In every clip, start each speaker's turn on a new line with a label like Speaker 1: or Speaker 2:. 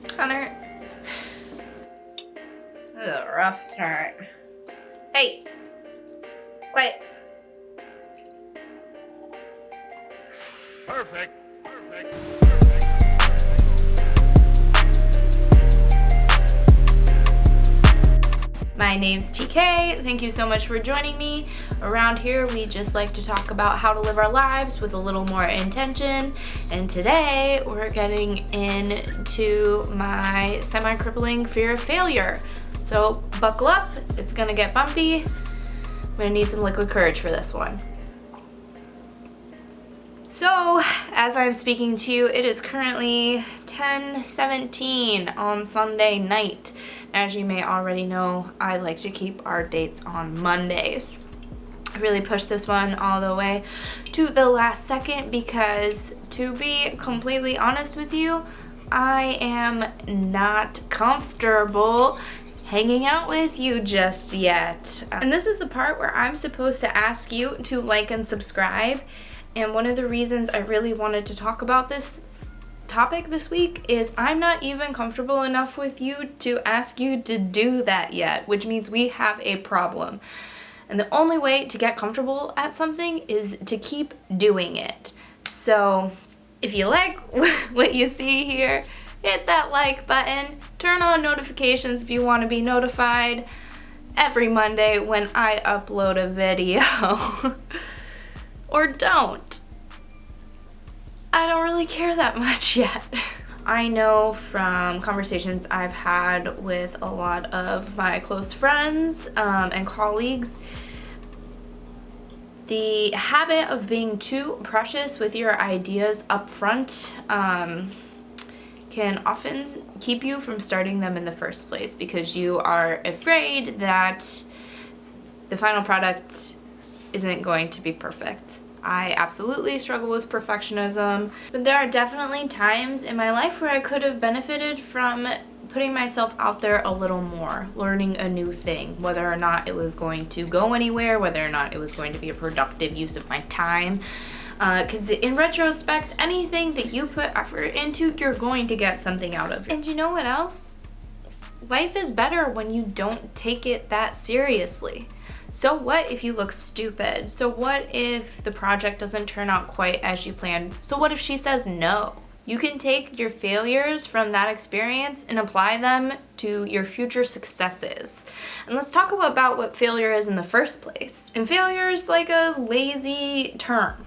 Speaker 1: Connor. This is a rough start. Hey! Quiet.
Speaker 2: Perfect.
Speaker 1: My name's TK. Thank you so much for joining me. Around here, we just like to talk about how to live our lives with a little more intention. And today, we're getting into my semi-crippling fear of failure. So buckle up. It's gonna get bumpy. I'm gonna need some liquid courage for this one. So, as I'm speaking to you, it is currently 10:17 on Sunday night. As you may already know, I like to keep our dates on Mondays. I really pushed this one all the way to the last second because, to be completely honest with you, I am not comfortable hanging out with you just yet. And this is the part where I'm supposed to ask you to like and subscribe. And one of the reasons I really wanted to talk about this topic this week is I'm not even comfortable enough with you to ask you to do that yet, which means we have a problem. And the only way to get comfortable at something is to keep doing it. So if you like what you see here, hit that like button, turn on notifications if you want to be notified every Monday when I upload a video. Or don't. I don't really care that much yet. I know from conversations I've had with a lot of my close friends and colleagues, the habit of being too precious with your ideas up front can often keep you from starting them in the first place because you are afraid that the final product isn't going to be perfect. I absolutely struggle with perfectionism, but there are definitely times in my life where I could have benefited from putting myself out there a little more, learning a new thing, whether or not it was going to go anywhere, whether or not it was going to be a productive use of my time. Because in retrospect, anything that you put effort into, you're going to get something out of it. And you know what else? Life is better when you don't take it that seriously. So what if you look stupid? So what if the project doesn't turn out quite as you planned? So what if she says no? You can take your failures from that experience and apply them to your future successes. And let's talk about what failure is in the first place. And failure is like a lazy term.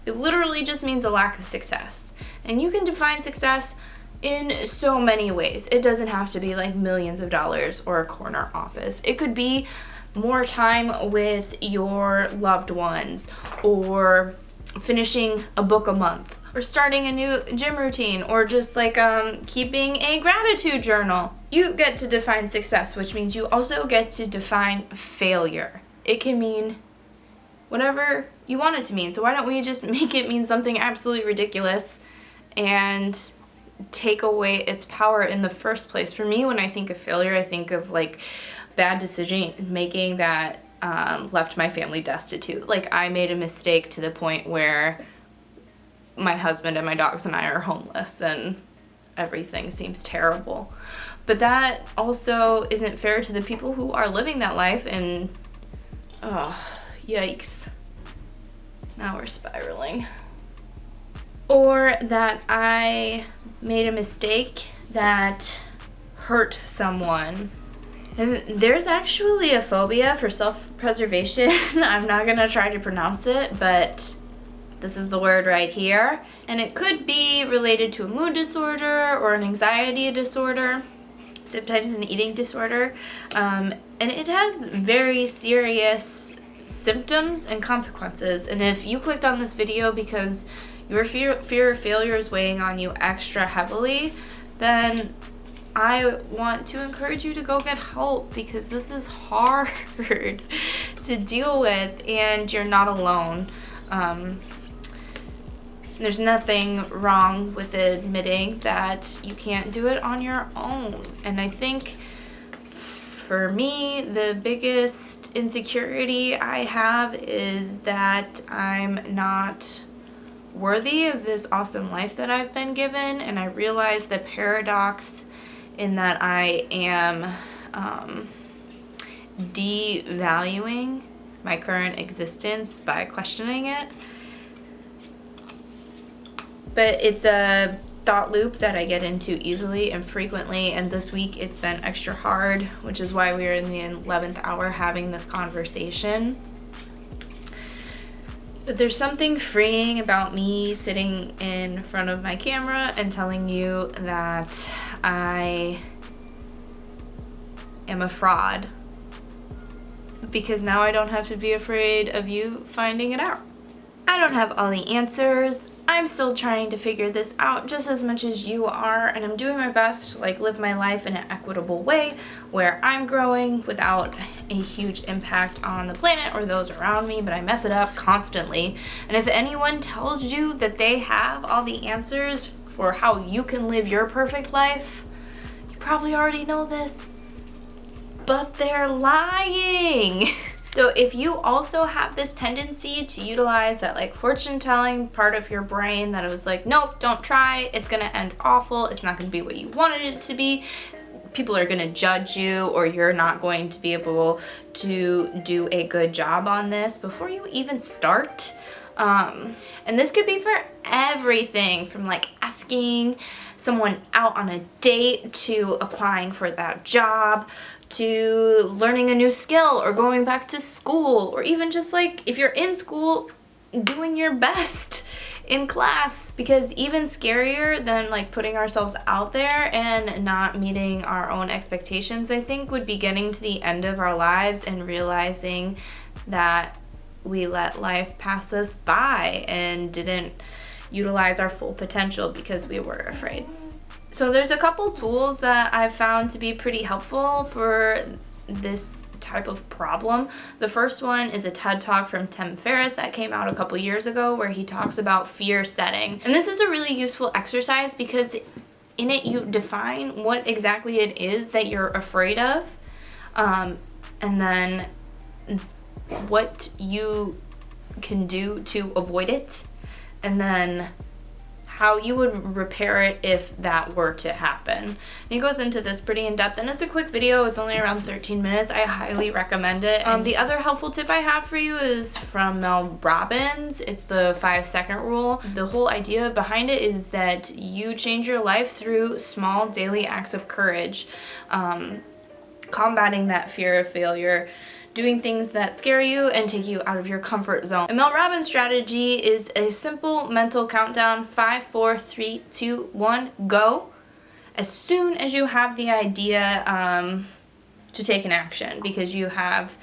Speaker 1: It literally just means a lack of success. And you can define success in so many ways. It doesn't have to be like millions of dollars or a corner office. It could be more time with your loved ones, or finishing a book a month, or starting a new gym routine, or just like keeping a gratitude journal. You get to define success, which means you also get to define failure. It can mean whatever you want it to mean. So why don't we just make it mean something absolutely ridiculous and take away its power in the first place? For me, when I think of failure, I think of like bad decision making that left my family destitute. Like, I made a mistake to the point where my husband and my dogs and I are homeless and everything seems terrible. But that also isn't fair to the people who are living that life, and oh, yikes. Now we're spiraling. Or that I made a mistake that hurt someone. And there's actually a phobia for self-preservation. I'm not gonna try to pronounce it, but this is the word right here. And it could be related to a mood disorder or an anxiety disorder, sometimes an eating disorder. And it has very serious symptoms and consequences. And if you clicked on this video because your fear of failure is weighing on you extra heavily, then I want to encourage you to go get help, because this is hard to deal with and you're not alone. There's nothing wrong with admitting that you can't do it on your own. And I think for me, the biggest insecurity I have is that I'm not worthy of this awesome life that I've been given, and I realize the paradox in that I am devaluing my current existence by questioning it. But it's a thought loop that I get into easily and frequently, and this week it's been extra hard, which is why we are in the 11th hour having this conversation. But there's something freeing about me sitting in front of my camera and telling you that I am a fraud, because now I don't have to be afraid of you finding it out. I don't have all the answers. I'm still trying to figure this out just as much as you are, and I'm doing my best to live my life in an equitable way where I'm growing without a huge impact on the planet or those around me, but I mess it up constantly. And if anyone tells you that they have all the answers for how you can live your perfect life, you probably already know this, but they're lying. So if you also have this tendency to utilize that fortune telling part of your brain that it was nope, don't try, it's gonna end awful, it's not gonna be what you wanted it to be, people are gonna judge you, or you're not going to be able to do a good job on this before you even start. And this could be for everything from asking someone out on a date to applying for that job to learning a new skill or going back to school, or even just if you're in school, doing your best in class. Because even scarier than putting ourselves out there and not meeting our own expectations, I think, would be getting to the end of our lives and realizing that we let life pass us by and didn't utilize our full potential because we were afraid. So there's a couple tools that I've found to be pretty helpful for this type of problem. The first one is a TED Talk from Ferriss that came out a couple years ago, where he talks about fear setting. And this is a really useful exercise because in it you define what exactly it is that you're afraid of, and then what you can do to avoid it, and then how you would repair it if that were to happen. And he goes into this pretty in depth, and it's a quick video. It's only around 13 minutes. I highly recommend it. The other helpful tip I have for you is from Mel Robbins. It's the 5-second rule. The whole idea behind it is that you change your life through small daily acts of courage, combating that fear of failure, doing things that scare you and take you out of your comfort zone. And Mel Robbins' strategy is a simple mental countdown: 5, 4, 3, 2, 1, go. As soon as you have the idea to take an action, because you have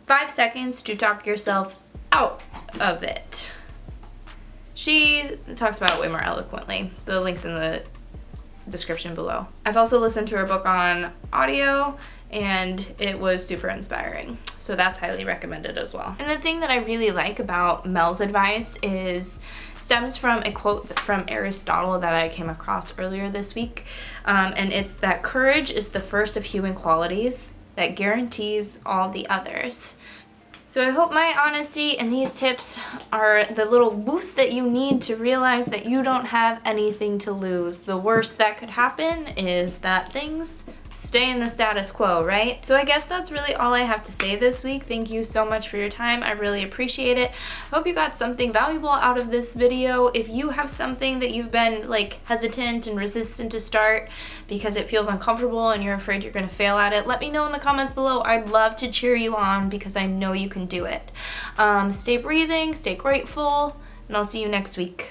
Speaker 1: 5 seconds to talk yourself out of it. She talks about it way more eloquently. The link's in the description below. I've also listened to her book on audio, and it was super inspiring. So that's highly recommended as well. And the thing that I really like about Mel's advice stems from a quote from Aristotle that I came across earlier this week. And it's that courage is the first of human qualities that guarantees all the others. So I hope my honesty and these tips are the little boost that you need to realize that you don't have anything to lose. The worst that could happen is that things stay in the status quo, right? So I guess that's really all I have to say this week. Thank you so much for your time. I really appreciate it. I hope you got something valuable out of this video. If you have something that you've been hesitant and resistant to start because it feels uncomfortable and you're afraid you're gonna fail at it, let me know in the comments below. I'd love to cheer you on because I know you can do it. Stay breathing, stay grateful, and I'll see you next week.